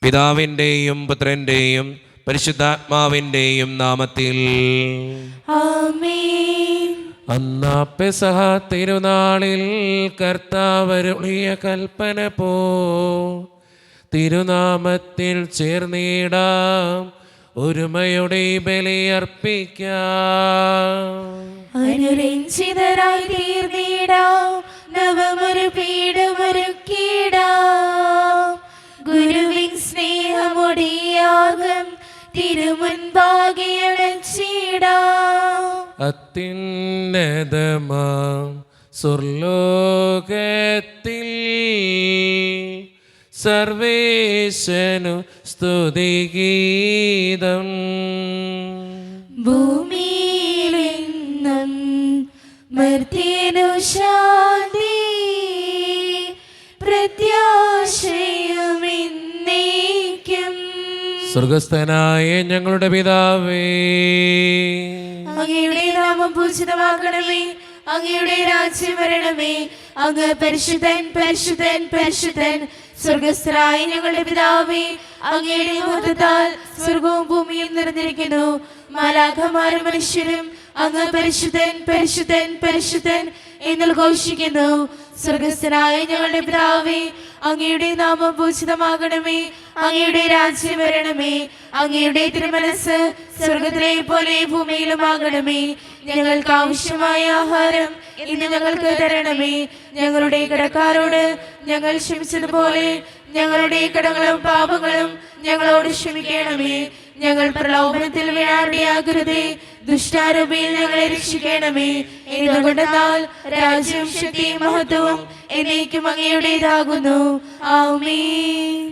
പിതാവിൻ്റെയും പുത്രൻ്റെയും പരിശുദ്ധാത്മാവിൻ്റെയും നാമത്തിൽ ആമേൻ. അന്നാ പെസഹ തിരുനാളിൽ കർത്താവരുളിയ കൽപ്പന പോ തിരുനാമത്തിൽ ചേർന്നിടാം, ഒരുമയുടെ ബലിയർപ്പിക്കാം. അനുരഞ്ജിതരായി തീർന്നിടാം, നവമൊരു പീഠമൊരുക്കിടാം. ഗുരുവിൻ സ്നേഹമൊടിയാകും തിരുമുൻപാകെ അടച്ചിടാം. അത്യുന്നതമാം സ്വർലോകത്തിൽ സർവേശനു സ്തുതിഗീതം. ഭൂമിയിലെന്നും മർത്യനു ശാന്തി, പ്രത്യാശയുമെന്നേക്കും. സ്വർഗസ്ഥനായ ഞങ്ങളുടെ പിതാവേ, അങ്ങയുടെ നാമം പൂജിതമാകണമേ, അങ്ങയുടെ രാജ്യം വരണമേ. അങ്ങ് പരിശുദ്ധൻ പരിശുദ്ധൻ പരിശുദ്ധൻ. സ്വർഗസ്ഥനായ ഞങ്ങളുടെ പിതാവേ, അങ്ങയുടെ മഹത്വത്താൽ സ്വർഗവും ഭൂമിയും നിറഞ്ഞിരിക്കുന്നു. മാലാഖമാരും മനുഷ്യരും അങ്ങ് പരിശുദ്ധൻ പരിശുദ്ധൻ പരിശുദ്ധൻ എന്ന് ഘോഷിക്കുന്നു. സ്വർഗസ്ഥനായ ഞങ്ങളുടെ പിതാവേ, അങ്ങയുടെ നാമം പൂജിതമാകണമേ, അങ്ങയുടെ രാജ്യം വരണമേ. അങ്ങയുടെ തിരുമനസ് സ്വർഗത്തിലെ പോലെ ഭൂമിയിലുമാകണമേ. ഞങ്ങൾക്ക് ആവശ്യമായ ആഹാരം ഇന്ന് ഞങ്ങൾക്ക് തരണമേ. ഞങ്ങളുടെ കടക്കാരോട് ഞങ്ങൾ ക്ഷമിച്ചതുപോലെ ഞങ്ങളുടെ കടങ്ങളും പാപങ്ങളും ഞങ്ങളോട് ക്ഷമിക്കണമേ. ഞങ്ങൾ പ്രലോഭനത്തിൽ വീഴാനിടയാകരുതേ, ദുഷ്ടാരൂപിയിൽ ഞങ്ങളെ രക്ഷിക്കണമേ. എന്തുകൊണ്ടെന്നാൽ രാജ്യവും ശക്തിയും മഹത്വവും എന്നേക്കും അങ്ങയുടേതാകുന്നു. ആമേൻ.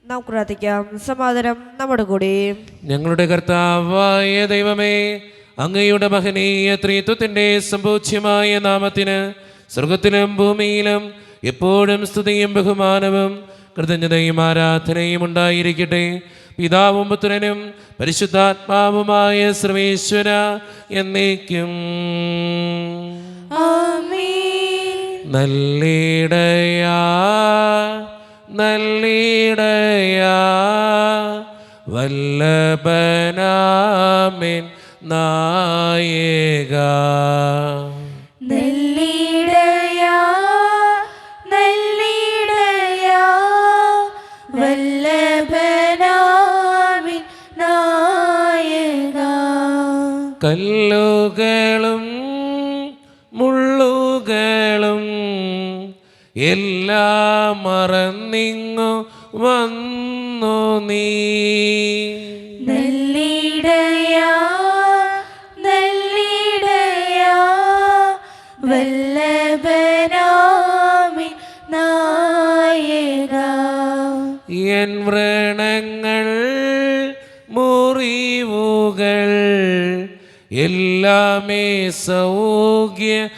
നമുക്ക് പ്രാർത്ഥിക്കാം. സമാധാനം നമ്മുടെ കൂടെ. ഞങ്ങളുടെ കർത്താവായ ദൈവമേ, അങ്ങയുടെ മഹനീയ ത്രിത്വത്തിന്റെ സമ്പൂജ്യമായ നാമത്തിന് സ്വർഗത്തിലും ഭൂമിയിലും എപ്പോഴും സ്തുതിയും ബഹുമാനവും കൃതജ്ഞതയും ആരാധനയും ഉണ്ടായിരിക്കട്ടെ. പിതാവും പുത്രനും പരിശുദ്ധാത്മാവുമായ സർവേശ്വര എന്നേക്കും. ആമേൻ. നല്ലിടയാ നല്ലിടയാ വല്ലഭനാമേൻ നായക. നല്ലിടയാ നല്ലിടയാ വല്ലഭനാമിൻ നായക. കല്ലുകളും മുള്ളുകളും എല്ലാം മറന്നിങ്ങു വന്നു നീ. നല്ലിടയാ നല്ലിടയാ വല്ലഭനാമിൻ നായക. എൻ വ്രണങ്ങൾ മുറിവുകൾ എല്ലാമേ സൗഖ്യമാക്കി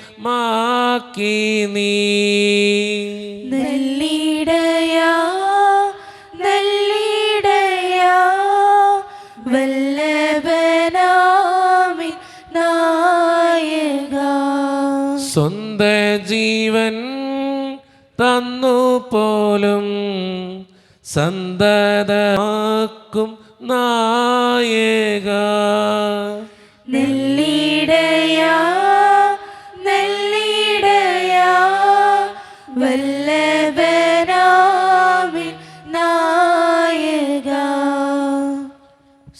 നീ. നല്ലിടയാ നല്ലിടയാ വല്ലഭനാമിൻ നായക. സ്വന്ത ജീവൻ തന്നു പോലും സന്തതമാക്കും നായക. നല്ലിടയാ നല്ലിടയാ വല്ലഭനാമിൻ നായക.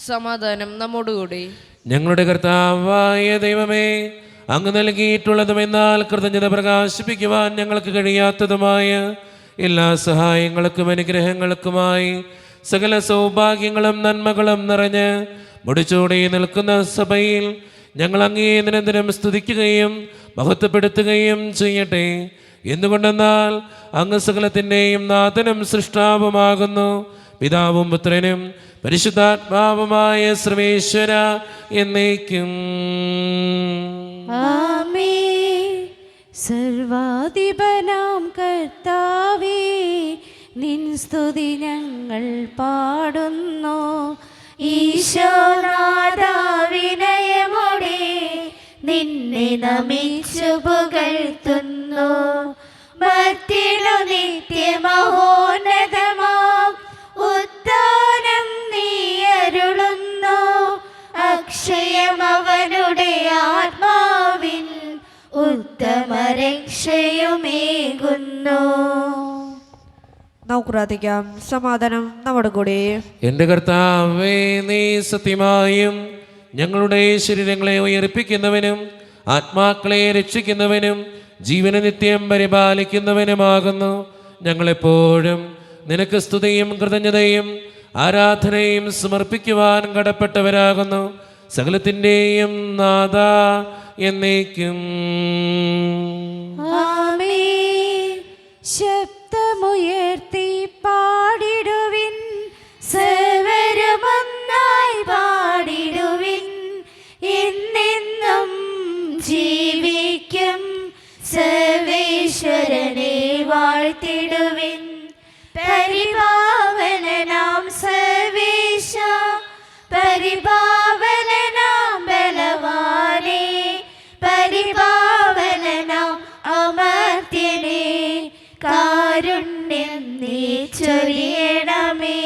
സമാധാനം നമ്മോടുകൂടി. ഞങ്ങളുടെ കർത്താവായ ദൈവമേ, അങ്ങ് നൽകിയിട്ടുള്ളതും എന്നാൽ കൃതജ്ഞത പ്രകാശിപ്പിക്കുവാൻ ഞങ്ങൾക്ക് കഴിയാത്തതുമായ എല്ലാ സഹായങ്ങൾക്കും അനുഗ്രഹങ്ങൾക്കുമായി സകല സൗഭാഗ്യങ്ങളും നന്മകളും നിറഞ്ഞ് മുടിച്ചൂടി നിൽക്കുന്ന സഭയിൽ ഞങ്ങൾ അങ്ങേ നിരന്തരം സ്തുതിക്കുകയും മഹത്വപ്പെടുത്തുകയും ചെയ്യട്ടെ. എന്തുകൊണ്ടെന്നാൽ അങ്ങ് സകലത്തിൻ്റെയും നാഥനും സൃഷ്ടാവുമാകുന്നു. പിതാവും പുത്രനും പരിശുദ്ധാത്മാവുമായ സർവേശ്വര എന്നേക്കും. ആമേൻ. സർവാധിപനാം കർത്താവേ, നിൻ സ്തുതി ഞങ്ങൾ പാടുന്നു. ഈശോനാഥാ വിനയമോടെ നിന്നെ നമിച്ചു പുകഴ്ത്തുന്നു. മർത്യനു നിത്യമഹോന്നതമാം നമുക്ക് പ്രാർത്ഥിക്കാം. സമാധാനം നമ്മുടെ കൂടെ. എൻ്റെ കർത്താവേ, നീ സത്യമായും ഞങ്ങളുടെ ശരീരങ്ങളെ ഉയർപ്പിക്കുന്നവനും ആത്മാക്കളെ രക്ഷിക്കുന്നവനും ജീവന നിത്യം പരിപാലിക്കുന്നവനുമാകുന്നു. ഞങ്ങളെപ്പോഴും നിനക്ക് സ്തുതിയും കൃതജ്ഞതയും ആരാധനയും സമർപ്പിക്കുവാൻ കടപ്പെട്ടവരാകുന്നു. സകലത്തിൻ്റെയും നാഥ എന്നേക്കും. ആമേൻ. ശബ്ദമുയർത്തി പാടിടുവിൻ, സർവരുമൊന്നായി പാടിടുവിൻ. എന്നെന്നും ജീവിക്കും സർവേശ്വരനെ വാഴ്ത്തിടുവിൻ. പരിപാവനനാം സർവേശ, പരിപാവനനാം ബലവാനേ, പരിപാവനനാം അമർത്യനേ, കാരുണ്യം നീ ചൊരിയണമേ.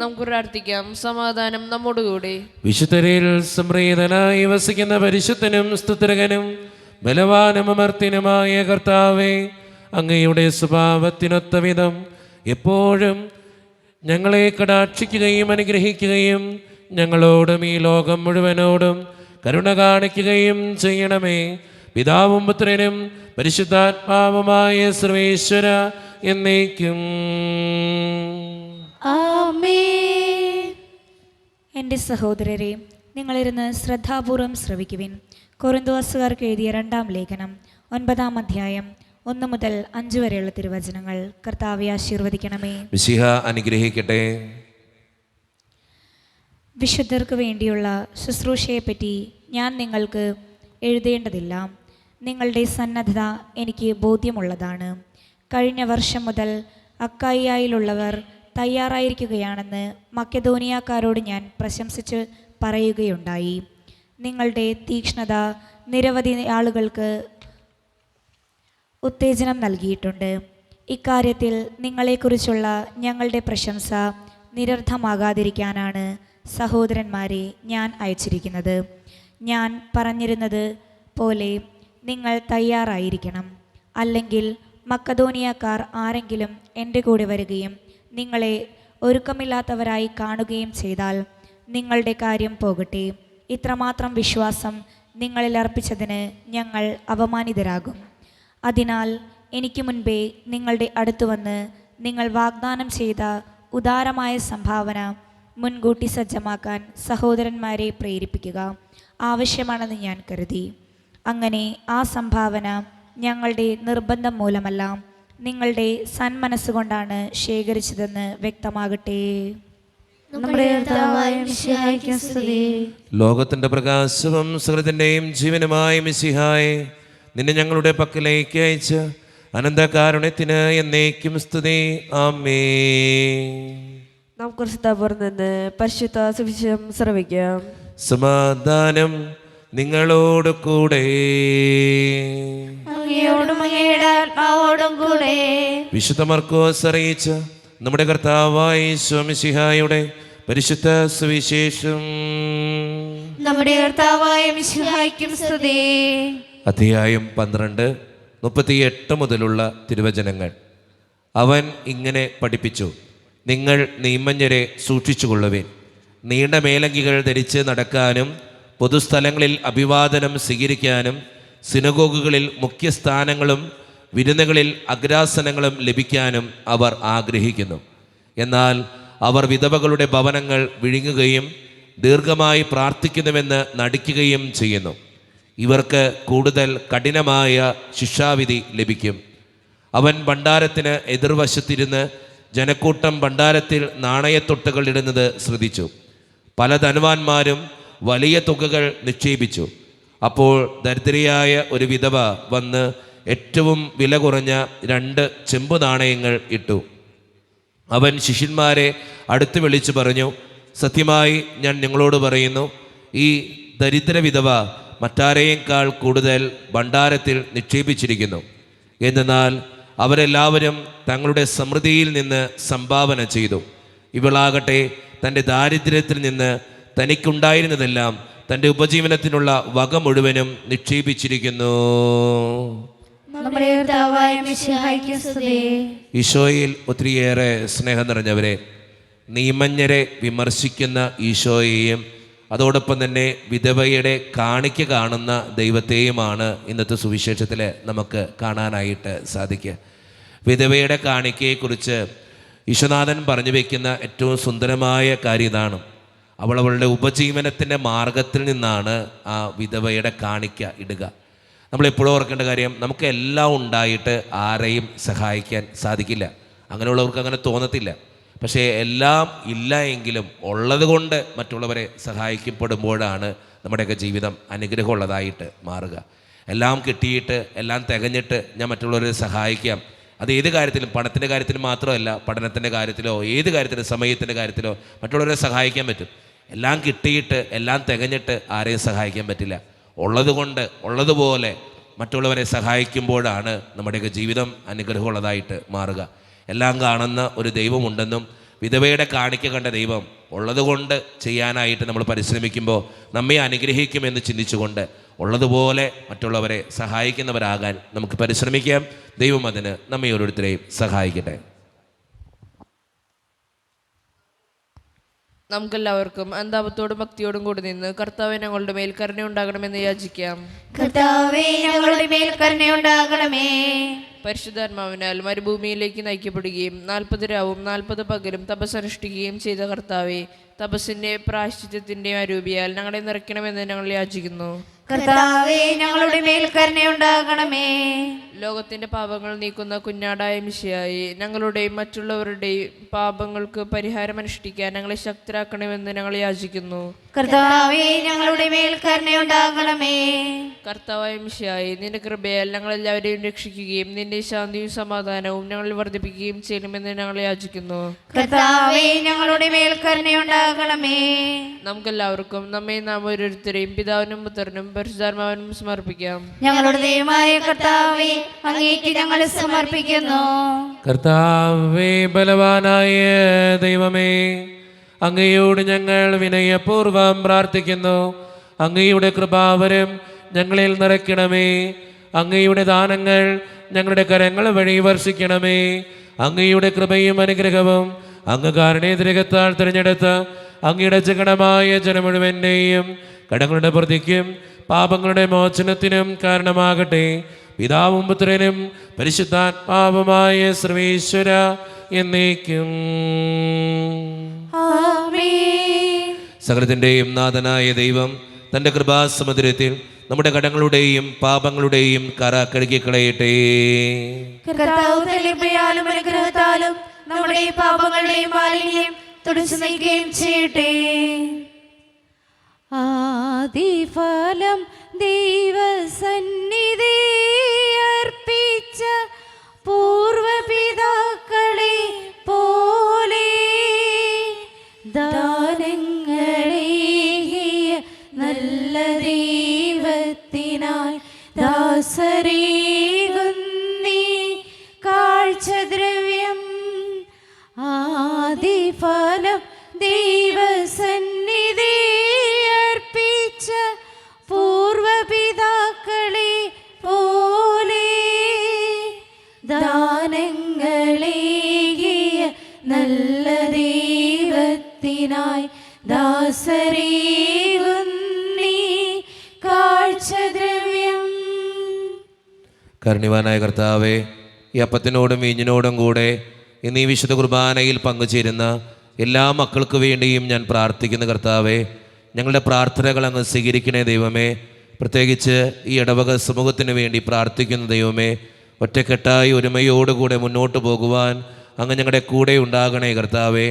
നമുക്ക് പ്രാർത്ഥിക്കാം. സമാധാനം നമ്മോടുകൂടെ. വിശുദ്ധരിൽ സംപ്രീതനായി വസിക്കുന്ന പരിശുദ്ധനും സ്തുതിരകനും ബലവാനും അമർത്യനുമായ കർത്താവേ, അങ്ങയുടെ സ്വഭാവത്തിനൊത്ത വിധം എപ്പോഴും ഞങ്ങളെ കടാക്ഷിക്കുകയും അനുഗ്രഹിക്കുകയും ഞങ്ങളോടും ഈ ലോകം മുഴുവനോടും കരുണ കാണിക്കുകയും ചെയ്യണമേ. പിതാവും പുത്രനും പരിശുദ്ധാത്മാവുമായ സർവേശ്വര എന്നേക്കും. ആമേൻ. എൻ്റെ സഹോദരരെ, നിങ്ങളിരുന്ന് ശ്രദ്ധാപൂർവം ശ്രവിക്കുവിൻ. കൊറിന്തോസുകാർക്ക് എഴുതിയ 2-ാം ലേഖനം 9-ാം അധ്യായം 1 മുതൽ 5 വരെയുള്ള തിരുവചനങ്ങൾ. കർത്താവെ ആശീർവദിക്കണമേ. മിശിഹ അനുഗ്രഹിക്കട്ടെ. വിശുദ്ധർക്ക് വേണ്ടിയുള്ള ശുശ്രൂഷയെപ്പറ്റി ഞാൻ നിങ്ങൾക്ക് എഴുതേണ്ടതില്ല. നിങ്ങളുടെ സന്നദ്ധത എനിക്ക് ബോധ്യമുള്ളതാണ്. കഴിഞ്ഞ വർഷം മുതൽ അക്കായിയായിലുള്ളവർ തയ്യാറായിരിക്കുകയാണെന്ന് മക്കെദോനിയാക്കാരോട് ഞാൻ പ്രശംസിച്ച് പറയുകയുണ്ടായി. നിങ്ങളുടെ തീക്ഷ്ണത നിരവധി ആളുകൾക്ക് ഉത്തേജനം നൽകിയിട്ടുണ്ട്. ഇക്കാര്യത്തിൽ നിങ്ങളെക്കുറിച്ചുള്ള ഞങ്ങളുടെ പ്രശംസ നിരർത്ഥമാകാതിരിക്കാനാണ് സഹോദരന്മാരെ ഞാൻ അയച്ചിരിക്കുന്നത്. ഞാൻ പറഞ്ഞിരുന്നത് പോലെ നിങ്ങൾ തയ്യാറായിരിക്കണം. അല്ലെങ്കിൽ മക്കദോനിയക്കാർ ആരെങ്കിലും എൻ്റെ കൂടെ വരികയും നിങ്ങളെ ഒരുക്കമില്ലാത്തവരായി കാണുകയും ചെയ്താൽ നിങ്ങളുടെ കാര്യം പോകട്ടെ. ഇത്രമാത്രം വിശ്വാസം നിങ്ങളിൽ അർപ്പിച്ചതിന് ഞങ്ങൾ അപമാനിതരാകും. അതിനാൽ എനിക്ക് മുൻപേ നിങ്ങളുടെ അടുത്ത് വന്ന് നിങ്ങൾ വാഗ്ദാനം ചെയ്ത ഉദാരമായ സംഭാവന മുൻകൂട്ടി സജ്ജമാക്കാൻ സഹോദരന്മാരെ പ്രേരിപ്പിക്കുക ആവശ്യമാണെന്ന് ഞാൻ കരുതി. അങ്ങനെ ആ സംഭാവന ഞങ്ങളുടെ നിർബന്ധം മൂലമല്ല, നിങ്ങളുടെ സന്മനസ്സുകൊണ്ടാണ് ശേഖരിച്ചതെന്ന് വ്യക്തമാകട്ടെ. നമ്മുടെ കർത്താവായ മിശിഹായ്ക്ക് സ്തുതി. ലോകത്തിന്റെ പ്രകാശവും സകലത്തിന്റെയും ജീവനുമായ മിശിഹായെ, നിന്നെ ഞങ്ങളുടെ പക്കലേക്ക് അയച്ച് അനന്തകാരുണ്യത്തിന് എന്നേക്കും സ്തുതി. ആമേൻ. നമുക്ക് ശ്രദ്ധാപൂർവം നിന്ന് പരിശുദ്ധ സുവിശേഷം ശ്രവിക്കാം. സമാധാനം നിങ്ങളോട് കൂടെ. അങ്ങയോടും അങ്ങയുടെ ആത്മാവോടും കൂടെ. വിശുദ്ധ മർക്കോസ് അറിയിച്ച നമ്മുടെ കർത്താവായ യേശു മിശിഹായുടെ പരിശുദ്ധ സുവിശേഷം. നമ്മുടെ കർത്താവായ മിശിഹായ്ക്കും സ്തുതി. അധ്യായം 12, 38 മുതലുള്ള തിരുവചനങ്ങൾ. അവൻ ഇങ്ങനെ പഠിപ്പിച്ചു: നിങ്ങൾ നിയമജ്ഞരെ സൂക്ഷിച്ചുകൊള്ളുവിൻ. നീണ്ട മേലങ്കികൾ ധരിച്ച് നടക്കാനും പൊതുസ്ഥലങ്ങളിൽ അഭിവാദനം സ്വീകരിക്കാനും സിനഗോഗുകളിൽ മുഖ്യസ്ഥാനങ്ങളും വിരുന്നുകളിൽ അഗ്രാസനങ്ങളും ലഭിക്കാനും അവർ ആഗ്രഹിക്കുന്നു. എന്നാൽ അവർ വിധവകളുടെ ഭവനങ്ങൾ വിഴുങ്ങുകയും ദീർഘമായി പ്രാർത്ഥിക്കുന്നുവെന്ന് നടിക്കുകയും ചെയ്യുന്നു. ഇവർക്ക് കൂടുതൽ കഠിനമായ ശിക്ഷാവിധി ലഭിക്കും. അവൻ ഭണ്ഡാരത്തിന് എതിർവശത്തിരുന്ന് ജനക്കൂട്ടം ഭണ്ഡാരത്തിൽ നാണയത്തൊട്ടുകൾ ഇടുന്നത് ശ്രദ്ധിച്ചു. പല ധനവാന്മാരും വലിയ തുകകൾ നിക്ഷേപിച്ചു. അപ്പോൾ ദരിദ്രയായ ഒരു വിധവ വന്ന് ഏറ്റവും വില കുറഞ്ഞ 2 ചെമ്പു നാണയങ്ങൾ ഇട്ടു. അവൻ ശിഷ്യന്മാരെ അടുത്ത് വിളിച്ചു പറഞ്ഞു: സത്യമായി ഞാൻ നിങ്ങളോട് പറയുന്നു, ഈ ദരിദ്ര വിധവ മറ്റാരെയേക്കാൾ കൂടുതൽ ഭണ്ഡാരത്തിൽ നിക്ഷേപിച്ചിരിക്കുന്നു. എന്നാൽ അവരെല്ലാവരും തങ്ങളുടെ സമൃദ്ധിയിൽ നിന്ന് സംഭാവന ചെയ്തു. ഇവളാകട്ടെ തൻ്റെ ദാരിദ്ര്യത്തിൽ നിന്ന് തനിക്കുണ്ടായിരുന്നതെല്ലാം തൻ്റെ ഉപജീവനത്തിനുള്ള വക മുഴുവനും നിക്ഷേപിച്ചിരിക്കുന്നു. നമ്മുടെ കർത്താവായ മിശിഹായ്ക്ക് സ്തുതി. ഈശോയിൽ ഒത്തിരിയേറെ സ്നേഹം നിറഞ്ഞവരെ, നീമഞ്ഞരെ വിമർശിക്കുന്ന ഈശോയെയും അതോടൊപ്പം തന്നെ വിധവയുടെ കാണിക്ക കാണുന്ന ദൈവത്തെയുമാണ് ഇന്നത്തെ സുവിശേഷത്തിൽ നമുക്ക് കാണാനായിട്ട് സാധിക്കുക. വിധവയുടെ കാണിക്കയെക്കുറിച്ച് ഈശോനാഥൻ പറഞ്ഞു വയ്ക്കുന്ന ഏറ്റവും സുന്ദരമായ കാര്യം ഇതാണ്. അവളുടെ ഉപജീവനത്തിൻ്റെ മാർഗത്തിൽ നിന്നാണ് ആ വിധവയുടെ കാണിക്ക ഇടുക. നമ്മളെപ്പോഴും ഓർക്കേണ്ട കാര്യം, നമുക്ക് എല്ലാം ഉണ്ടായിട്ട് ആരെയും സഹായിക്കാൻ സാധിക്കില്ല. അങ്ങനെയുള്ളവർക്ക് അങ്ങനെ തോന്നത്തില്ല. പക്ഷേ എല്ലാം ഇല്ല എങ്കിലും ഉള്ളത് കൊണ്ട് മറ്റുള്ളവരെ സഹായിക്കപ്പെടുമ്പോഴാണ് നമ്മുടെയൊക്കെ ജീവിതം അനുഗ്രഹമുള്ളതായിട്ട് മാറുക. എല്ലാം കിട്ടിയിട്ട് എല്ലാം തികഞ്ഞിട്ട് ഞാൻ മറ്റുള്ളവരെ സഹായിക്കാം, അത് ഏത് കാര്യത്തിലും, പണത്തിൻ്റെ കാര്യത്തിൽ മാത്രമല്ല, പഠനത്തിൻ്റെ കാര്യത്തിലോ ഏത് കാര്യത്തിലും, സമയത്തിൻ്റെ കാര്യത്തിലോ മറ്റുള്ളവരെ സഹായിക്കാൻ പറ്റും. എല്ലാം കിട്ടിയിട്ട് എല്ലാം തികഞ്ഞിട്ട് ആരെയും സഹായിക്കാൻ പറ്റില്ല. ഉള്ളതുകൊണ്ട് ഉള്ളതുപോലെ മറ്റുള്ളവരെ സഹായിക്കുമ്പോഴാണ് നമ്മുടെയൊക്കെ ജീവിതം അനുഗ്രഹമുള്ളതായിട്ട് മാറുക. എല്ലാം കാണുന്ന ഒരു ദൈവമുണ്ടെന്നും വിധവയുടെ കാണിക്ക കണ്ട ദൈവം ഉള്ളതുകൊണ്ട് ചെയ്യാനായിട്ട് നമ്മൾ പരിശ്രമിക്കുമ്പോൾ നമ്മെ അനുഗ്രഹിക്കുമെന്ന് ചിന്തിച്ചുകൊണ്ട് ഉള്ളതുപോലെ മറ്റുള്ളവരെ സഹായിക്കുന്നവരാകാൻ നമുക്ക് പരിശ്രമിക്കാം. ദൈവം അതിന് നമ്മെ ഓരോരുത്തരെയും സഹായിക്കട്ടെ. നമുക്കെല്ലാവർക്കും അനുതാപത്തോടും ഭക്തിയോടും കൂടി നിന്ന് കർത്താവേ ഞങ്ങളുടെ മേൽ കരുണയുണ്ടാകണമെന്ന് യാചിക്കാം. കർത്താവേ ഞങ്ങളുടെ മേൽ കരുണയുണ്ടാകണമേ. പരിശുദ്ധാത്മാവിനാൽ മരുഭൂമിയിലേക്ക് നയിക്കപ്പെടുകയും 40 രാവും 40 പകലും തപസ് അനുഷ്ഠിക്കുകയും ചെയ്ത കർത്താവേ, തപസ്സിന്റെ പ്രായശ്ചിത്തത്തിന്റെ അരൂപിയാൽ ഞങ്ങളെ നിറയ്ക്കണമെന്ന് ഞങ്ങൾ യാചിക്കുന്നു. കർത്താവേ ഞങ്ങളുടെ മേൽ കരുണയുണ്ടാകണമേ. ലോകത്തിന്റെ പാപങ്ങൾ നീക്കുന്ന കുഞ്ഞാടായ മിശിഹായേ, ഞങ്ങളുടെയും മറ്റുള്ളവരുടെയും പാപങ്ങൾക്ക് പരിഹാരം അനുഷ്ഠിക്കാൻ ഞങ്ങളെ ശക്തരാക്കണമെന്ന് ഞങ്ങൾ യാചിക്കുന്നു. കർത്താവേ ഞങ്ങളുടെ മേൽ കരുണയുണ്ടാകണമേ. കർത്താവായ മിശിഹായേ, നിന്റെ കൃപയാൽ ഞങ്ങളെല്ലാവരെയും രക്ഷിക്കുകയും നിന്റെ ശാന്തിയും സമാധാനവും ഞങ്ങളിൽ വർദ്ധിപ്പിക്കുകയും ചെയ്യണമെന്ന് ഞങ്ങൾ യാചിക്കുന്നു. കർത്താവേ ഞങ്ങളുടെ മേൽ കരുണയുണ്ടാകണമേ. നമുക്കെല്ലാവർക്കും നമ്മെ നാം ഓരോരുത്തരെയും പിതാവിനും പുത്രനും പരിശുദ്ധാത്മാവിനും സമർപ്പിക്കാം. ഞങ്ങളുടെ ദൈവമായ കർത്താവേ, അങ്ങേക്ക് ഞങ്ങൾ സമർപ്പിക്കുന്നു. കർത്താവേ, ബലവാനായ ദൈവമേ, അങ്ങയോട് ഞങ്ങൾ വിനയപൂർവം പ്രാർത്ഥിക്കുന്നു. അങ്ങയുടെ കൃപാവരം ഞങ്ങളിൽ നിറയ്ക്കണമേ. അങ്ങയുടെ ദാനങ്ങൾ ഞങ്ങളുടെ കരങ്ങൾ വഴി വർഷിക്കണമേ. അങ്ങയുടെ കൃപയും അനുഗ്രഹവും അങ്ങ് കാരുണ്യതിരകത്താൽ തിരഞ്ഞെടുത്ത അങ്ങയുടെ ജഗണമായ ജനം മുഴുവൻ്റെയും കടങ്ങളുടെ പ്രതിക്കും പാപങ്ങളുടെ മോചനത്തിനും കാരണമാകട്ടെ. പിതാവും പുത്രനും പരിശുദ്ധാത്മാവുമായ സർവേശ്വര എന്നേക്കും. സകലത്തിൻ്റെയും നാഥനായ ദൈവം തൻ്റെ കൃപാസമുദ്രത്തിൽ നമ്മുടെ കടങ്ങളുടെയും പാപങ്ങളുടെയും കറ കഴുകിക്കളയട്ടെ. കർത്താവ് തന്റെ കൃപയാലും അനുഗ്രഹത്താലും നമ്മുടെ പാപങ്ങളുടെയും മാലിന്യം തുടച്ചു നീക്കുകയും ചെയ്യട്ടെ. ആദിഫലം ദൈവസന്നിധി അർപ്പിച്ച പൂർവപിതാക്കളെ പോലെ ദാനങ്ങളേകിയ നല്ല ദൈവത്തിനായി ദാസരേകുന്നീ കാഴ്ചദ്രവ്യം. ആദിഫലം ദൈവസന്നിധി അർപ്പിച്ച പൂർവപിതാക്കളെ പോലെ ദാനങ്ങളേകിയ നല്ല ദൈവത്തിനായി ദാസരേകുന്നീ കാഴ്ചദ്രവ്യം. കാരുണ്യവാനായ കർത്താവേ, ഈ അപ്പത്തിനോടും വീഞ്ഞിനോടും കൂടെ ഇന്ന് ഈ വിശുദ്ധ കുർബാനയിൽ പങ്കുചേരുന്ന എല്ലാ മക്കൾക്ക് വേണ്ടിയും ഞാൻ പ്രാർത്ഥിക്കുന്ന കർത്താവേ, ഞങ്ങളുടെ പ്രാർത്ഥനകൾ അങ്ങ് സ്വീകരിക്കണേ ദൈവമേ. പ്രത്യേകിച്ച് ഈ ഇടവക സമൂഹത്തിന് വേണ്ടി പ്രാർത്ഥിക്കുന്ന ദൈവമേ, ഒറ്റക്കെട്ടായി ഒരുമയോടുകൂടെ മുന്നോട്ട് പോകുവാൻ അങ്ങ് ഞങ്ങളുടെ കൂടെ ഉണ്ടാകണേ കർത്താവേ.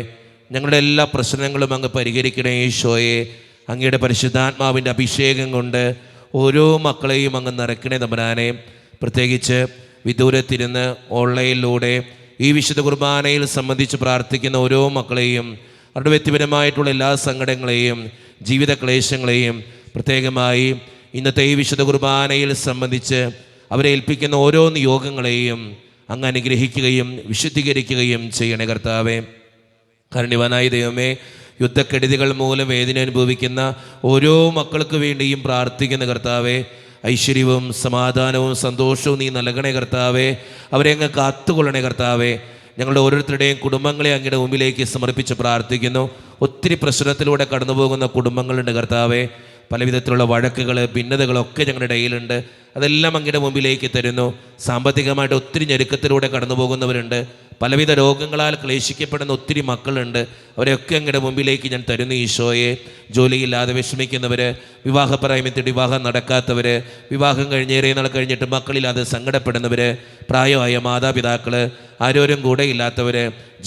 ഞങ്ങളുടെ എല്ലാ പ്രശ്നങ്ങളും അങ്ങ് പരിഹരിക്കണേ ഈശോയെ. അങ്ങയുടെ പരിശുദ്ധാത്മാവിൻ്റെ അഭിഷേകം കൊണ്ട് ഓരോ മക്കളെയും അങ്ങ് നിറയ്ക്കണേ തമ്പുരാനെ. പ്രത്യേകിച്ച് വിദൂരത്തിരുന്ന് ഓൺലൈനിലൂടെ ഈ വിശുദ്ധ കുർബാനയിൽ സംബന്ധിച്ച് പ്രാർത്ഥിക്കുന്ന ഓരോ മക്കളെയും, അവരുടെ വ്യക്തിപരമായിട്ടുള്ള എല്ലാ സങ്കടങ്ങളെയും ജീവിത ക്ലേശങ്ങളെയും, പ്രത്യേകമായി ഇന്നത്തെ ഈ വിശുദ്ധ കുർബാനയിൽ സംബന്ധിച്ച് അവരെ ഏൽപ്പിക്കുന്ന ഓരോ നിയോഗങ്ങളെയും അങ്ങ് അനുഗ്രഹിക്കുകയും വിശുദ്ധീകരിക്കുകയും ചെയ്യണേ കർത്താവേ. കാരുണ്യവാനായ ദൈവമേ, യുദ്ധക്കെടുതികൾ മൂലം വേദന അനുഭവിക്കുന്ന ഓരോ മക്കൾക്ക് വേണ്ടിയും പ്രാർത്ഥിക്കുന്ന കർത്താവേ, ഐശ്വര്യവും സമാധാനവും സന്തോഷവും നീ നൽകണേ കർത്താവേ. അവരെ അങ്ങ് കാത്തുകൊള്ളണേ കർത്താവേ. ഞങ്ങളുടെ ഓരോരുത്തരുടെയും കുടുംബങ്ങളെ അങ്ങയുടെ മുമ്പിലേക്ക് സമർപ്പിച്ച് പ്രാർത്ഥിക്കുന്നു. ഒത്തിരി പ്രശ്നത്തിലൂടെ കടന്നു പോകുന്ന കുടുംബങ്ങളുണ്ട് കർത്താവേ. പലവിധത്തിലുള്ള വഴക്കുകൾ, ഭിന്നതകളൊക്കെ ഞങ്ങളുടെ ഇടയിലുണ്ട്. അതെല്ലാം അങ്ങയുടെ മുമ്പിലേക്ക് തരുന്നു. സാമ്പത്തികമായിട്ട് ഒത്തിരി ഞെരുക്കത്തിലൂടെ കടന്നു പോകുന്നവരുണ്ട്. പലവിധ രോഗങ്ങളാൽ ക്ലേശിക്കപ്പെടുന്ന ഒത്തിരി മക്കളുണ്ട്. അവരെയൊക്കെ അങ്ങയുടെ മുമ്പിലേക്ക് ഞാൻ തരുന്നു ഈശോയെ. ജോലിയില്ലാതെ വിഷമിക്കുന്നവർ, വിവാഹപ്രായമത്തിൽ വിവാഹം നടക്കാത്തവർ, വിവാഹം കഴിഞ്ഞേറെ നാൾ കഴിഞ്ഞിട്ട് മക്കളില്ലാതെ സങ്കടപ്പെടുന്നവർ, പ്രായമായ മാതാപിതാക്കൾ, ആരോരും കൂടെ ഇല്ലാത്തവർ,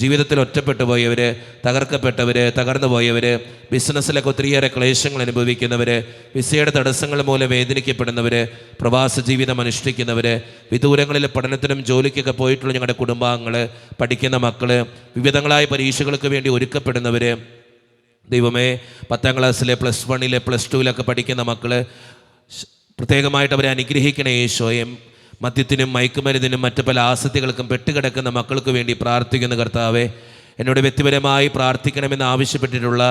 ജീവിതത്തിൽ ഒറ്റപ്പെട്ടു പോയവർ, തകർക്കപ്പെട്ടവർ, തകർന്നു പോയവർ, ബിസിനസ്സിലൊക്കെ ഒത്തിരിയേറെ ക്ലേശങ്ങൾ അനുഭവിക്കുന്നവർ, വിസയുടെ തടസ്സങ്ങൾ മൂലം വേദനിക്കപ്പെടുന്നവർ, പ്രവാസ ജീവിതം അനുഷ്ഠിക്കുന്നവർ, വിദൂരങ്ങളിൽ പഠനത്തിനും ജോലിക്കൊക്കെ പോയിട്ടുള്ള ഞങ്ങളുടെ കുടുംബാംഗങ്ങൾ, പഠിക്കുന്ന മക്കൾ, വിവിധങ്ങളായ പരീക്ഷകൾക്ക് വേണ്ടി ഒരുക്കപ്പെടുന്നവർ, ദൈവമേ 10ാം ക്ലാസ്സിലെ +1 +2 പഠിക്കുന്ന മക്കൾ, പ്രത്യേകമായിട്ട് അവരെ അനുഗ്രഹിക്കണേ യേശോയെ. മദ്യത്തിനും മയക്കുമരുന്നിനും മറ്റു പല ആസക്തികൾക്കും പെട്ടുകിടക്കുന്ന മക്കൾക്ക് വേണ്ടി പ്രാർത്ഥിക്കുന്ന കർത്താവേ, എന്നോട് വ്യക്തിപരമായി പ്രാർത്ഥിക്കണമെന്ന് ആവശ്യപ്പെട്ടിട്ടുള്ള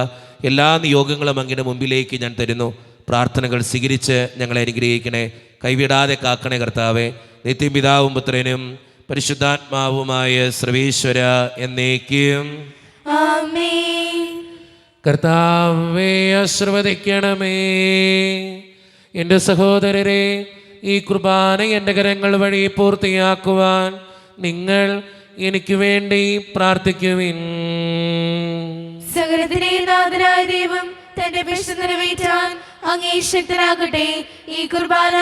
എല്ലാ നിയോഗങ്ങളും അങ്ങയുടെ മുമ്പിലേക്ക് ഞാൻ തരുന്നു. പ്രാർത്ഥനകൾ സ്വീകരിച്ച് ഞങ്ങളെ അനുഗ്രഹിക്കണേ, കൈവിടാതെ കാക്കണേ കർത്താവേ. നിത്യം പിതാവും പുത്രനും പരിശുദ്ധാത്മാവുമായ സർവേശ്വര എന്നേക്കും ആമേൻ. കർത്താവേ ആശീർവദിക്കണമേ. എൻ്റെ സഹോദരരെ, ഈ കുർബാന എൻ്റെ കരങ്ങൾ വഴി പൂർത്തിയാക്കുവാൻ നിങ്ങൾ എനിക്ക് വേണ്ടി പ്രാർത്ഥിക്കുവിൻ. സകലത്തിന്റെയും നാഥനായ ദൈവം തന്റെ വിശുദ്ധ നിറവേറ്റാൻ അങ്ങേ ശക്തനാകട്ടെ. ഈ കുർബാന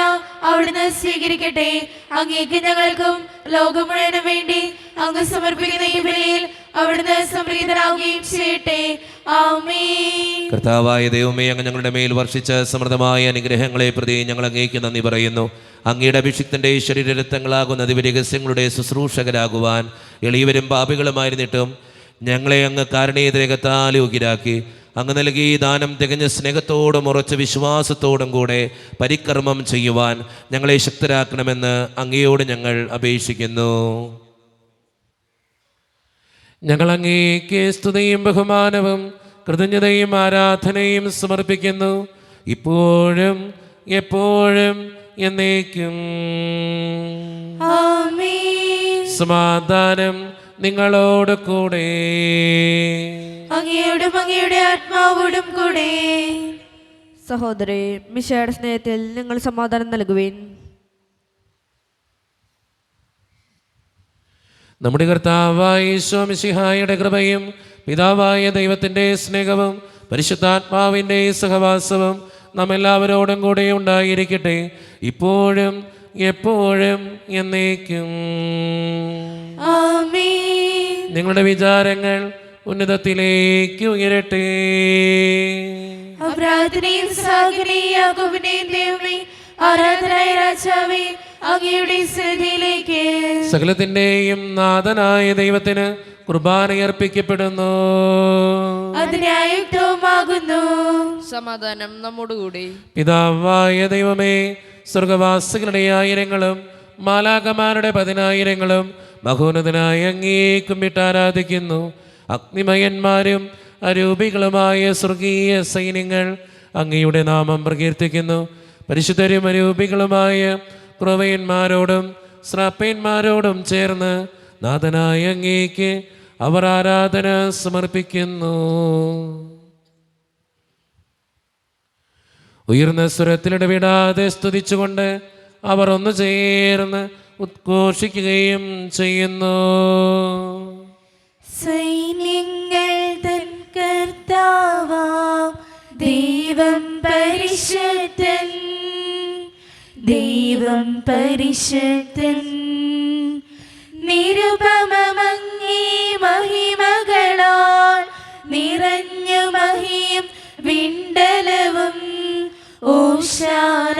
അവിടുന്ന് സ്വീകരിക്കട്ടെ. അങ്ങേക്ക് ഞങ്ങൾക്കും ലോകം മുഴുവനും വേണ്ടി അങ്ങ് സമർപ്പിക്കുന്ന ഈ ബലിയിൽ അവിടുന്ന് സംപ്രീതനാവുകയും ചെയ്യട്ടെ. ആമേൻ. കർത്താവായ ദൈവമേ, അങ്ങ് ഞങ്ങളുടെ മേൽ വർഷിച്ച സമൃദ്ധമായ അനുഗ്രഹങ്ങളെ പ്രതി ഞങ്ങൾ അങ്ങേക്ക് നന്ദി പറയുന്നു. അങ്ങയുടെ അഭിഷിക്തന്റെ ശരീരരക്തങ്ങളാകുന്ന ദിവ്യരഹസ്യങ്ങളുടെ ശുശ്രൂഷകരാകുവാൻ എളിയവരും പാപികളുമായിരുന്നിട്ടും ഞങ്ങളെ അങ്ങ് കാരുണ്യരേഖത്താൽ യോഗ്യരാക്കി. അങ്ങ് നൽകി ദാനം തികഞ്ഞ സ്നേഹത്തോടും ഉറച്ച വിശ്വാസത്തോടും കൂടെ പരികർമ്മം ചെയ്യുവാൻ ഞങ്ങളെ ശക്തരാക്കണമെന്ന് അങ്ങയോട് ഞങ്ങൾ അപേക്ഷിക്കുന്നു. ഞങ്ങൾ അങ്ങേക്ക് സ്തുതിയും ബഹുമാനവും കൃതജ്ഞതയും ആരാധനയും സമർപ്പിക്കുന്നു, ഇപ്പോഴും എപ്പോഴും എന്നേക്കും. ആമേൻ. സമാധാനം നിങ്ങളോട് കൂടെ. അങ്ങയോടും അങ്ങയുടെ ആത്മാവോടും കൂടെ. സഹോദരേ, മിശിഹായുടെ സ്നേഹത്തിൽ നിങ്ങൾ സമാധാനം നൽകുവിൻ. നമ്മുടെ കർത്താവായ യേശു മിശിഹായുടെ കൃപയും പിതാവായ ദൈവത്തിൻ്റെ സ്നേഹവും പരിശുദ്ധാത്മാവിൻ്റെ സഹവാസവും നാം എല്ലാവരോടും കൂടെ ഉണ്ടായിരിക്കട്ടെ, ഇപ്പോഴും എപ്പോഴും എന്നേക്കും. ആമേൻ. നിങ്ങളുടെ വിചാരങ്ങൾ ഉന്നതത്തിലേക്ക് ഉയരട്ടെ. പ്രാർത്ഥനയും സാഗരയും യാക്കോബിന്റെയും ദൈവമേ, ആരാധനായ രാജാവേ, അങ്ങയുടെ സന്നിധിയിലേക്ക് സകലത്തിന്റെയും നാഥനായ ദൈവത്തിന് കുർബാനയർപ്പിക്കപ്പെടുന്നു. അതിനായുക്തവുമാകുന്നു. സമാധാനം നമ്മോടുകൂടി. പിതാവായ ദൈവമേ, സ്വർഗവാസികളുടെ ആയിരങ്ങളും മാലാകമാരുടെ 10,000ങ്ങളും മഹോന്നതനായ അങ്ങേ കുമ്പിട്ട് ആരാധിക്കുന്നു. അഗ്നിമയന്മാരും അരൂപികളുമായ സ്വർഗീയ സൈന്യങ്ങൾ അങ്ങയുടെ നാമം പ്രകീർത്തിക്കുന്നു. പരിശുദ്ധരും അരൂപികളുമായ ക്രൂവന്മാരോടും ശ്രാപ്പന്മാരോടും ചേർന്ന് നാഥനായ അങ്ങേക്ക് അവർ ആരാധന സമർപ്പിക്കുന്നു. ഉയർന്ന സ്വരത്തിലിടവിടാതെ സ്തുതിച്ചുകൊണ്ട് അവർ ഒന്ന് ചേർന്ന് ഉദ്ഘോഷിക്കുകയും ചെയ്യുന്നു. സൈന്യങ്ങൾ തൻ കർത്താവാം ദൈവം പരിശുദ്ധൻ, ദൈവം പരിശുദ്ധൻ. നിരുപമങ്ങേ മഹിമകളാൽ നിറഞ്ഞു മഹിയും വിണ്ടലവും. ഓശാന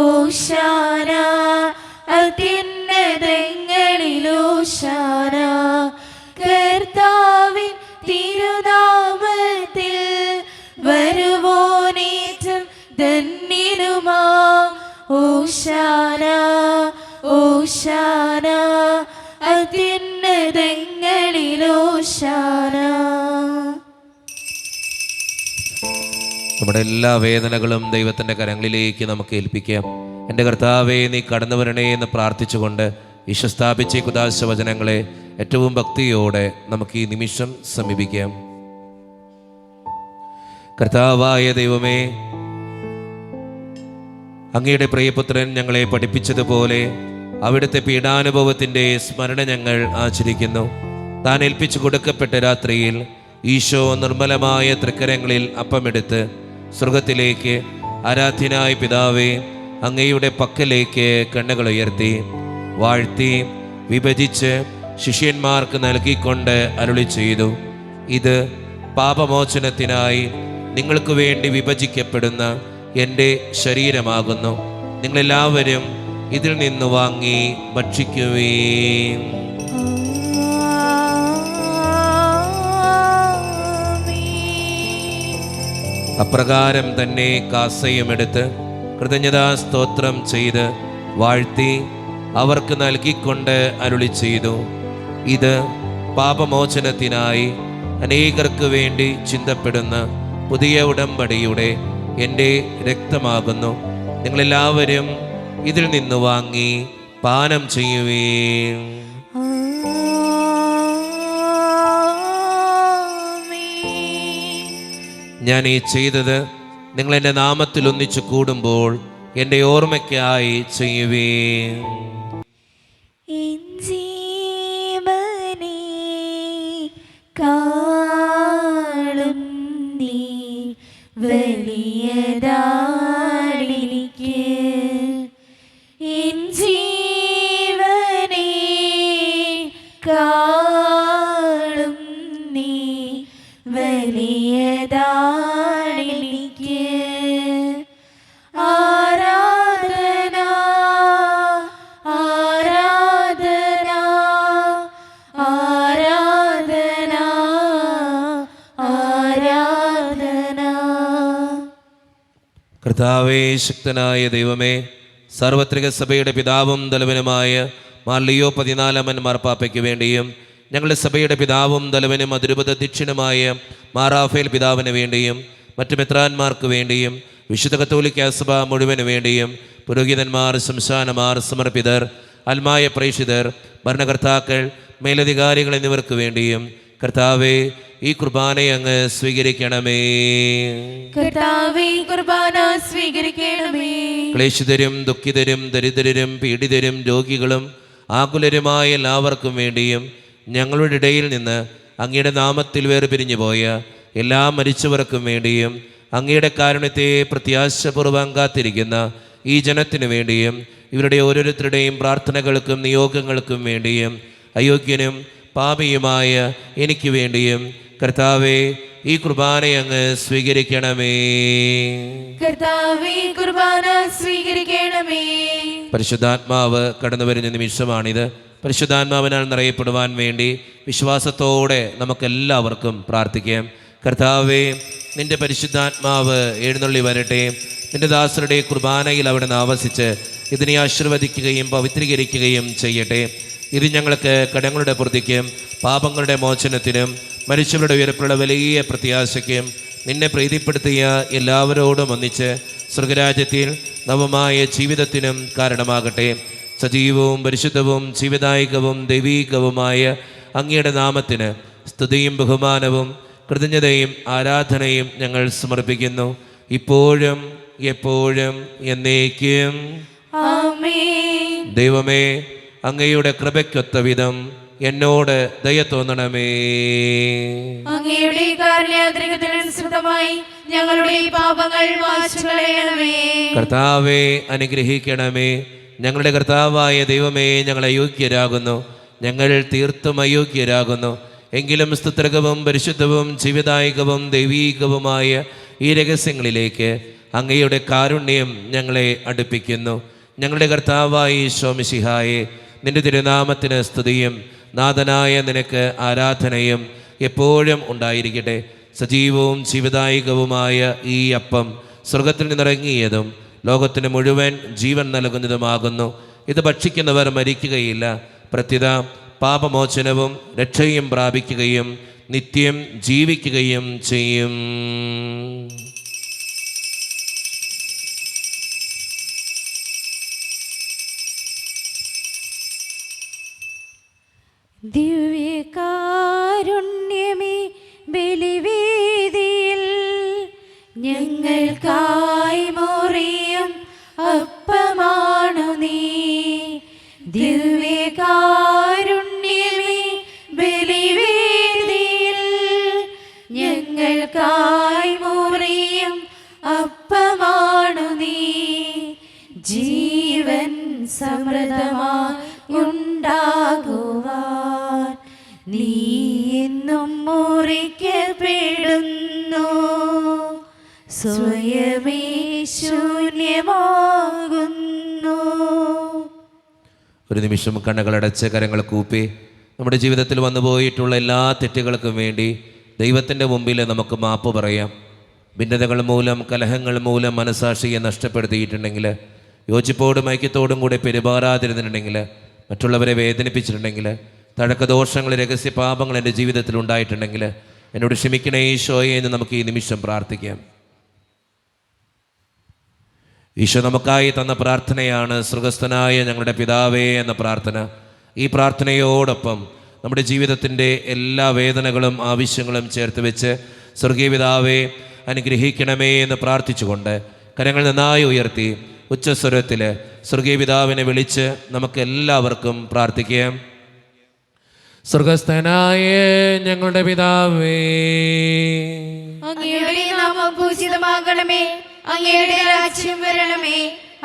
ഓശാന അത്യുന്നതങ്ങളിൽ ഓശാന. കർത്താവിൻ തിരുനാമത്തിൽ വരുവോനേറ്റം ധന്യനുമാ. ഓശാന ഓശാന അത്യുന്നതങ്ങളിൽ ഓശാന. നമ്മുടെ എല്ലാ വേദനകളും ദൈവത്തിൻ്റെ കരങ്ങളിലേക്ക് നമുക്ക് ഏൽപ്പിക്കാം. എൻ്റെ കർത്താവേ, നീ കടന്നു വരണേ എന്ന് പ്രാർത്ഥിച്ചുകൊണ്ട് ഈശോ സ്ഥാപിച്ച ഈ കുദാശ വചനങ്ങളെ ഏറ്റവും ഭക്തിയോടെ നമുക്ക് ഈ നിമിഷം സമീപിക്കാം. കർത്താവായ ദൈവമേ, അങ്ങയുടെ പ്രിയപുത്രൻ ഞങ്ങളെ പഠിപ്പിച്ചതുപോലെ അവിടുത്തെ പീഡാനുഭവത്തിൻ്റെ സ്മരണ ഞങ്ങൾ ആചരിക്കുന്നു. താൻ ഏൽപ്പിച്ചു കൊടുക്കപ്പെട്ട രാത്രിയിൽ ഈശോ നിർമ്മലമായ തൃക്കരങ്ങളിൽ അപ്പമെടുത്ത് സ്വർഗത്തിലേക്ക് ആരാധ്യനായ പിതാവേ അങ്ങയുടെ പക്കലേക്ക് കണ്ണുകൾ ഉയർത്തി വാഴ്ത്തി വിഭജിച്ച് ശിഷ്യന്മാർക്ക് നൽകിക്കൊണ്ട് അരുളി ചെയ്തു, ഇത് പാപമോചനത്തിനായി നിങ്ങൾക്ക് വേണ്ടി വിഭജിക്കപ്പെടുന്ന എൻ്റെ ശരീരമാകുന്നു. നിങ്ങളെല്ലാവരും ഇതിൽ നിന്ന് വാങ്ങി ഭക്ഷിക്കുവേൻ. അപ്രകാരം തന്നെ കാസയുമെടുത്ത് കൃതജ്ഞതാ സ്തോത്രം ചെയ്ത് വാഴ്ത്തി അവർക്ക് നൽകിക്കൊണ്ട് അരുളി ചെയ്തു, ഇത് പാപമോചനത്തിനായി അനേകർക്ക് വേണ്ടി ചിന്തപ്പെടുന്ന പുതിയ ഉടമ്പടിയുടെ എൻ്റെ രക്തമാകുന്നു. നിങ്ങളെല്ലാവരും ഇതിൽ നിന്ന് വാങ്ങി പാനം ചെയ്യുവേൻ. ഞാൻ ഈ ചെയ്തത് നിങ്ങൾ എൻ്റെ നാമത്തിൽ ഒന്നിച്ചു കൂടുമ്പോൾ എൻ്റെ ഓർമ്മയ്ക്കായി ചെയ്യുവേൻ. കാളും നീ വലിയതാണെനിക്ക്, എൻ ജീവനെ കാളും നീ വലിയതാണെനിക്ക്. ആരാധന ആരാധന ആരാധന ആരാധന. കർത്താവേ, ശക്തനായ ദൈവമേ, സാർവത്രിക സഭയുടെ പിതാവും തലവനുമായ മാർ ലിയോ 14 മാർപ്പാപ്പയ്ക്ക് വേണ്ടിയും ഞങ്ങളുടെ സഭയുടെ പിതാവും തലവനും അതിരൂപതധ്യക്ഷനുമായ മാർ റാഫേൽ പിതാവിന് വേണ്ടിയും മറ്റു മെത്രാന്മാർക്ക് വേണ്ടിയും വിശുദ്ധ കത്തോലിക്ക സഭ മുഴുവന് വേണ്ടിയും പുരോഹിതന്മാർ, സംസ്ഥാനമാർ, സമർപ്പിതർ, ആത്മായ പ്രേക്ഷിതർ, ഭരണകർത്താക്കൾ, മേലധികാരികൾ എന്നിവർക്ക് വേണ്ടിയും കർത്താവേ, ഈ കുർബാനയെ അങ്ങ് സ്വീകരിക്കണമേ. കർത്താവേ, കുർബാന സ്വീകരിക്കണമേ. ക്ലേശിതരും ദുഃഖിതരും ദരിദ്രരും പീഡിതരും രോഗികളും ആകുലരുമായ എല്ലാവർക്കും വേണ്ടിയും ഞങ്ങളുടെ ഇടയിൽ നിന്ന് അങ്ങയുടെ നാമത്തിൽ വേർപിരിഞ്ഞു പോയ എല്ലാ മരിച്ചവർക്കും വേണ്ടിയും അങ്ങയുടെ കാരുണ്യത്തെ പ്രത്യാശപൂർവ്വം കാത്തിരിക്കുന്ന ഈ ജനത്തിനു വേണ്ടിയും ഇവരുടെ ഓരോരുത്തരുടെയും പ്രാർത്ഥനകൾക്കും നിയോഗങ്ങൾക്കും വേണ്ടിയും അയോഗ്യനും പാപിയുമായ എനിക്ക് വേണ്ടിയും കർത്താവേ, ഈ കുർബാനയെ അങ്ങ് സ്വീകരിക്കണമേ. കർത്താവേ, കുർബാന സ്വീകരിക്കണമേ. പരിശുദ്ധാത്മാവ് കടന്നു വരുന്ന നിമിഷമാണിത്. പരിശുദ്ധാത്മാവിനാൽ നിറയപ്പെടുവാൻ വേണ്ടി വിശ്വാസത്തോടെ നമുക്കെല്ലാവർക്കും പ്രാർത്ഥിക്കാം. കർത്താവേ, നിന്റെ പരിശുദ്ധാത്മാവ് എഴുന്നള്ളി വരട്ടെ. നിന്റെ ദാസരുടെ കുർബാനയിൽ അവിടെ നിന്ന് ആവസിച്ച് ഇതിനെ ആശീർവദിക്കുകയും പവിത്രീകരിക്കുകയും ചെയ്യട്ടെ. ഇത് ഞങ്ങൾക്ക് കടങ്ങളുടെ പൂർത്തിക്കും പാപങ്ങളുടെ മോചനത്തിനും മരിച്ചവരുടെ ഉയർപ്പുള്ള വലിയ പ്രത്യാശയ്ക്കും നിന്നെ പ്രീതിപ്പെടുത്തിയ എല്ലാവരോടും ഒന്നിച്ച് സ്വർഗരാജ്യത്തിൽ നവമായ ജീവിതത്തിനും കാരണമാകട്ടെ. സജീവവും പരിശുദ്ധവും ജീവദായകവും ദൈവീകവുമായ അങ്ങയുടെ നാമത്തിന് സ്തുതിയും ബഹുമാനവും കൃതജ്ഞതയും ആരാധനയും ഞങ്ങൾ സമർപ്പിക്കുന്നു, ഇപ്പോഴും എപ്പോഴും എന്നേക്കും. ആമേൻ. ദൈവമേ, അങ്ങയുടെ കൃപയ്ക്കൊത്ത വിധം എന്നോട് ദയ തോന്നണമേ. അങ്ങയുടെ കാരുണ്യാതിരികത്തിനനുസൃതമായി ഞങ്ങളുടെ പാപങ്ങൾ മായ്ച്ചുകളയണമേ. കർത്താവെ അനുഗ്രഹിക്കണമേ. ഞങ്ങളുടെ കർത്താവായ ദൈവമേ, ഞങ്ങൾ അയോഗ്യരാകുന്നു, ഞങ്ങൾ തീർത്തും അയോഗ്യരാകുന്നു. എങ്കിലും സ്തുത്രകവും പരിശുദ്ധവും ജീവദായകവും ദൈവീകവുമായ ഈ രഹസ്യങ്ങളിലേക്ക് അങ്ങയുടെ കാരുണ്യം ഞങ്ങളെ അടുപ്പിക്കുന്നു. ഞങ്ങളുടെ കർത്താവായ ഈശോ മിശിഹായെ, നിന്റെ തിരുനാമത്തിന് സ്തുതിയും നാഥനായ നിനക്ക് ആരാധനയും എപ്പോഴും ഉണ്ടായിരിക്കട്ടെ. സജീവവും ജീവദായകവുമായ ഈ അപ്പം സ്വർഗത്തിൽ നിന്നിറങ്ങിയതും ലോകത്തിന് മുഴുവൻ ജീവൻ നൽകുന്നതുമാകുന്നു. ഇത് ഭക്ഷിക്കുന്നവർ മരിക്കുകയില്ല, പ്രത്യുത പാപമോചനവും രക്ഷയും പ്രാപിക്കുകയും നിത്യം ജീവിക്കുകയും ചെയ്യും. ബലിവേദിയിൽ ഞങ്ങൾക്കായി മുറിയും അപ്പമാണു നീ. ദിവ്യകാരുണ്യമേ ബലിവേദിയിൽ ഞങ്ങൾക്കായി മുറിയും അപ്പമാണു നീ. ജീവൻ സമൃദ്ധമായി ഉണ്ടാകുവാൻ നീ എന്നും മുറിക്കപ്പെടുന്നു. സ്വയമേ ശൂന്യമാകുന്നു. ഒരു നിമിഷം കണ്ണുകളടച്ച് കരങ്ങൾ കൂപ്പി നമ്മുടെ ജീവിതത്തിൽ വന്നു പോയിട്ടുള്ള എല്ലാ തെറ്റുകൾക്കും വേണ്ടി ദൈവത്തിൻ്റെ മുമ്പിൽ നമുക്ക് മാപ്പ് പറയാം. ഭിന്നതകൾ മൂലം, കലഹങ്ങൾ മൂലം മനസാക്ഷിയെ നഷ്ടപ്പെടുത്തിയിട്ടുണ്ടെങ്കിൽ, യോജിപ്പോടും ഐക്യത്തോടും കൂടെ പെരുമാറാതിരുന്നിട്ടുണ്ടെങ്കിൽ, മറ്റുള്ളവരെ വേദനിപ്പിച്ചിട്ടുണ്ടെങ്കിൽ, തഴക്കദോഷങ്ങൾ, രഹസ്യ പാപങ്ങൾ എൻ്റെ ജീവിതത്തിൽ ഉണ്ടായിട്ടുണ്ടെങ്കിൽ എന്നോട് ക്ഷമിക്കണേ ഈശോയെ എന്ന് നമുക്ക് ഈ നിമിഷം പ്രാർത്ഥിക്കാം. ഈശോ നമുക്കായി തന്ന പ്രാർത്ഥനയാണ് സ്വർഗസ്ഥനായ ഞങ്ങളുടെ പിതാവേ എന്ന പ്രാർത്ഥന. ഈ പ്രാർത്ഥനയോടൊപ്പം നമ്മുടെ ജീവിതത്തിൻ്റെ എല്ലാ വേദനകളും ആവശ്യങ്ങളും ചേർത്ത് വെച്ച് സ്വർഗീയ പിതാവേ അനുഗ്രഹിക്കണമേ എന്ന് പ്രാർത്ഥിച്ചുകൊണ്ട് കരങ്ങൾ നന്നായി ഉയർത്തി ഉച്ചസ്വരത്തിൽ സ്വർഗീയ പിതാവിനെ വിളിച്ച് നമുക്ക് എല്ലാവർക്കും പ്രാർത്ഥിക്കാം. സ്വർഗസ്ഥനായ ഞങ്ങളുടെ പിതാവേ, അങ്ങയുടെ നാമം പൂജിതമാകണമേ. അങ്ങയുടെ രാജ്യം വരണമേ.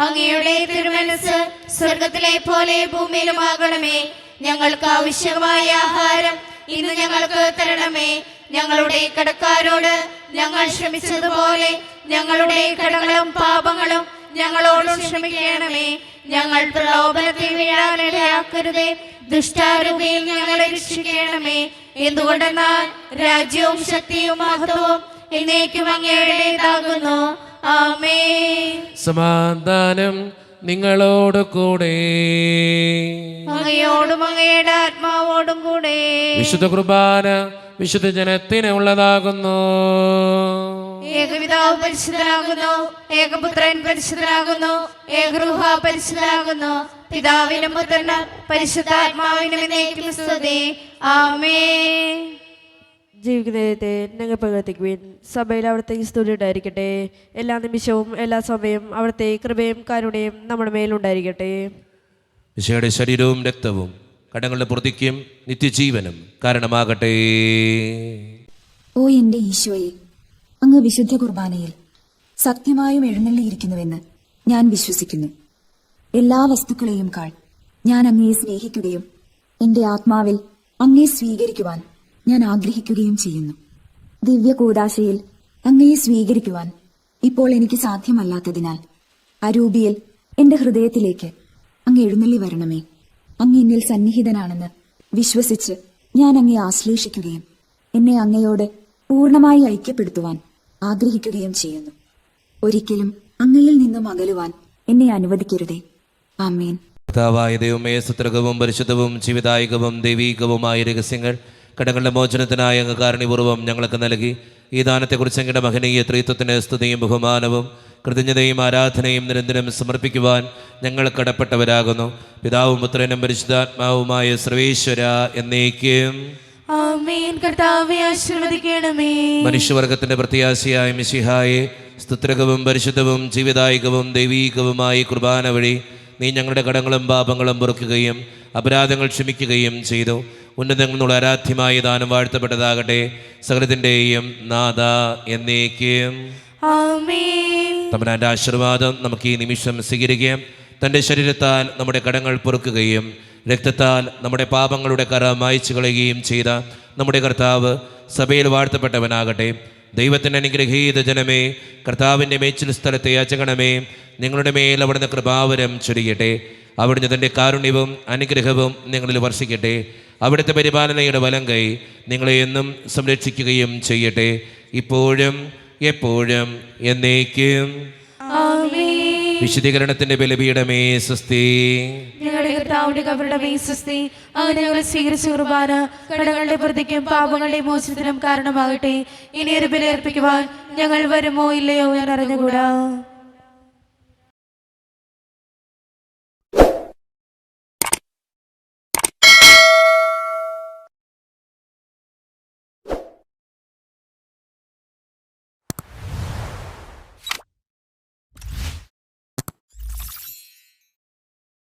അങ്ങയുടെ തിരുമനസ് സ്വർഗത്തിലെ പോലെ ഭൂമിയിലുമാകണമേ. ഞങ്ങൾക്ക് ആവശ്യമായ ആഹാരം ഇന്ന് ഞങ്ങൾക്ക് തരണമേ. ഞങ്ങളുടെ കടക്കാരോട് ഞങ്ങൾ ക്ഷമിച്ചതുപോലെ ഞങ്ങളുടെ കടങ്ങളും പാപങ്ങളും ഞങ്ങളോട് ക്ഷമിക്കണമേ. ഞങ്ങൾ പ്രലോഭനത്തിൽ വീഴാനിടയാക്കരുതേ. ദുഷ്ടാരൂപിയിൽ ഞങ്ങളെ രക്ഷിക്കണമേ. എന്തുകൊണ്ടെന്നാൽ രാജ്യവും ശക്തിയും മഹത്വവും എന്നേക്കും അങ്ങയുടേതാകുന്നു. ആമേൻ. സമാധാനം നിങ്ങളോട് കൂടെ. അങ്ങയോടും അങ്ങയുടെ ആത്മാവോടും കൂടെ. വിശുദ്ധ കുർബാന വിശുദ്ധ ജനത്തിന് ഉള്ളതാകുന്നു. ഏകപിതാവ് പരിശുദ്ധനാകുന്നു. ഏകപുത്രൻ പരിശുദ്ധനാകുന്നു. ഏകരൂഹ പരിശുദ്ധനാകുന്നു. പിതാവിനും പുത്രനും പരിശുദ്ധാത്മാവിനും എന്നേക്കും സ്തുതി. ആമേൻ. ജീവിക്കുന്നത്തെ ഞങ്ങൾ പ്രവർത്തിക്കുവിൻ. സഭയിൽ അവിടുത്തെ സ്തുതി ഉണ്ടായിരിക്കട്ടെ. എല്ലാ നിമിഷവും എല്ലാ സമയവും അവിടുത്തെ കൃപയും കാരുണ്യവും നമ്മുടെ മേലുണ്ടായിരിക്കട്ടെ. ഈശോയുടെ ശരീരവും രക്തവും കടങ്ങളുടെ പ്രതിക്കും നിത്യജീവനും കാരണമാകട്ടെ. ഓ എന്റെ ഈശോയെ, അങ്ങ് വിശുദ്ധ കുർബാനയിൽ സത്യമായും എഴുന്നള്ളിയിരിക്കുന്നുവെന്ന് ഞാൻ വിശ്വസിക്കുന്നു. എല്ലാ വസ്തുക്കളെയും കാൾ ഞാൻ അങ്ങയെ സ്നേഹിക്കുകയും എന്റെ ആത്മാവിൽ അങ്ങയെ സ്വീകരിക്കുവാൻ ഞാൻ ആഗ്രഹിക്കുകയും ചെയ്യുന്നു. ദിവ്യ കൂദാശയിൽ അങ്ങയെ സ്വീകരിക്കുവാൻ ഇപ്പോൾ എനിക്ക് സാധ്യമല്ലാത്തതിനാൽ അരൂപിയിൽ എന്റെ ഹൃദയത്തിലേക്ക് അങ്ങ് എഴുന്നള്ളി വരണമേ. അങ്ങ് എന്നിൽ സന്നിഹിതനാണെന്ന് വിശ്വസിച്ച് ഞാൻ അങ്ങയെ ആശ്ലേഷിക്കുകയും എന്നെ അങ്ങയോട് പൂർണ്ണമായി ഐക്യപ്പെടുത്തുവാൻ ആഗ്രഹിക്കുകയും ചെയ്യുന്നു. ഒരിക്കലും അങ്ങയിൽ നിന്നും അകലുവാൻ എന്നെ അനുവദിക്കരുതേ. ആമേൻ. കർത്താവായ ദൈവമേ, സുത്രകവും പരിശുദ്ധവും ജീവിതായികവും ദൈവീകവുമായ രഹസ്യങ്ങൾ കടങ്ങളുടെ മോചനത്തിനായ അങ്ങ് കാരുണ്യപൂർവ്വം ഞങ്ങൾക്ക് നൽകി. ഈ ദാനത്തെക്കുറിച്ച് അങ്ങയുടെ മഹനീയ ത്രിത്വത്തിന് സ്തുതിയും ബഹുമാനവും കൃതജ്ഞതയും ആരാധനയും നിരന്തരം സമർപ്പിക്കുവാൻ ഞങ്ങൾ കടപ്പെട്ടവരാകുന്നു. പിതാവും പുത്രനും പരിശുദ്ധാത്മാവുമായ സർവേശ്വര എന്നേക്കും ആമേൻ. കർത്താവേ ആശീർവദിക്കണമേ. മനുഷ്യവർഗത്തിന്റെ പ്രത്യാശയായ മിശിഹായെ, സ്തുത്രകവും പരിശുദ്ധവും ജീവിതായികവും ദൈവീകവുമായ കുർബാന വഴി നീ ഞങ്ങളുടെ കടങ്ങളും പാപങ്ങളും പൊറുക്കുകയും അപരാധങ്ങൾ ക്ഷമിക്കുകയും ചെയ്തു. ഉന്നതങ്ങളുള്ള ആരാധ്യമായ ദാനം വാഴ്ത്തപ്പെട്ടതാകട്ടെ. സകലത്തിൻ്റെയും നാഥ എന്നേക്കും ആമേൻ. തമ്പുരാന്റെ ആശീർവാദം നമുക്ക് ഈ നിമിഷം സ്വീകരിക്കാം. തൻ്റെ ശരീരത്താൽ നമ്മുടെ കടങ്ങൾ പൊറുക്കുകയും രക്തത്താൽ നമ്മുടെ പാപങ്ങളുടെ കറ മായ്ച്ചു കളയുകയും ചെയ്ത നമ്മുടെ കർത്താവ് സഭയിൽ വാഴ്ത്തപ്പെട്ടവനാകട്ടെ. ദൈവത്തിൻ്റെ അനുഗ്രഹീത ജനമേ, കർത്താവിൻ്റെ മേച്ചിൽ സ്ഥലത്തെ യാചകണമേ, നിങ്ങളുടെ മേൽ അവിടുന്ന് കൃപാവരം ചൊരിയട്ടെ. അവിടുന്ന് തൻ്റെ കാരുണ്യവും അനുഗ്രഹവും നിങ്ങളിൽ വർഷിക്കട്ടെ. അവിടുത്തെ പരിപാലനയുടെ വലം കൈ നിങ്ങളെ എന്നും സംരക്ഷിക്കുകയും ചെയ്യട്ടെ, ഇപ്പോഴും എപ്പോഴും എന്നേക്കും. വിശുദ്ധീകരണത്തിന്റെ ബലിപീഠമേ സ്വസ്തി. ഞങ്ങളുടെ കർത്താവിന്റെ കബറിടമേ സ്വസ്തി. അങ്ങനെ ഞങ്ങൾ സ്വീകരിച്ച കുർബാന കടങ്ങളുടെ പ്രതിക്കും പാപങ്ങളുടെ മോചനത്തിനും കാരണമാകട്ടെ. ഇനി ഒരു ബലി അർപ്പിക്കുവാൻ ഞങ്ങൾ വരുമോ ഇല്ലയോ എന്ന് അറിഞ്ഞുകൂടാ.